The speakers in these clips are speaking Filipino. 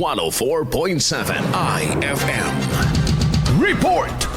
104.7 IFM. Report!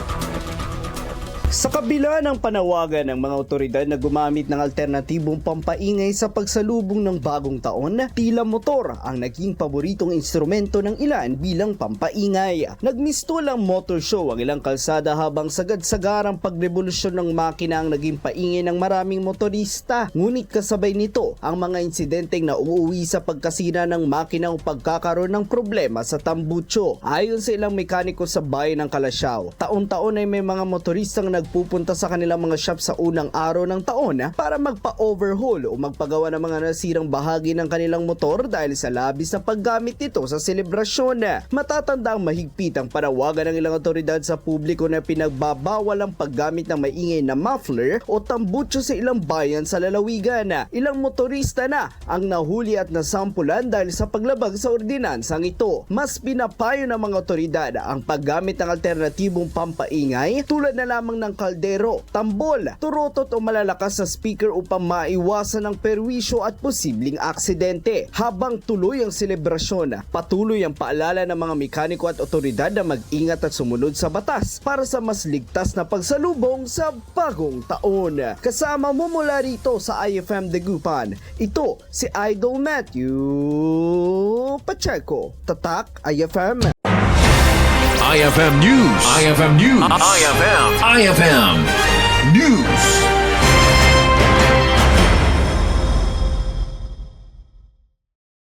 Sa kabila ng panawagan ng mga otoridad na gumamit ng alternatibong pampaingay sa pagsalubong ng bagong taon, tila motor ang naging paboritong instrumento ng ilan bilang pampaingay. Nagmistol ang motor show ang ilang kalsada habang sagad-sagarang pagrevolusyon ng makina ang naging paingay ng maraming motorista. Ngunit kasabay nito ang mga insidenteng nauuwi sa pagkasira ng makina o pagkakaroon ng problema sa tambucho. Ayon sa ilang mekaniko sa bayan ng Calasiao, taon-taon ay may mga motoristang nagpupunta sa kanilang mga shop sa unang araw ng taon para magpa-overhaul o magpagawa ng mga nasirang bahagi ng kanilang motor dahil sa labis na paggamit nito sa selebrasyon. Matatanda ang mahigpit ang panawagan ng ilang otoridad sa publiko na pinagbabawal ang paggamit ng maingay na muffler o tambucho sa ilang bayan sa lalawigan. Ilang motorista na ang nahuli at nasampulan dahil sa paglabag sa ordinansang ito. Mas pinapayo ng mga otoridad ang paggamit ng alternatibong pampaingay tulad na lamang ng kaldero, tambol, turotot o malalakas na speaker upang maiwasan ang perwisyo at posibleng aksidente. Habang tuloy ang selebrasyon, patuloy ang paalala ng mga mekaniko at otoridad na mag-ingat at sumunod sa batas para sa mas ligtas na pagsalubong sa bagong taon. Kasama mo mula rito sa IFM Dagupan, ito si Idol Matthew Pacheco. Tatak IFM. IFM News. IFM News. IFM News.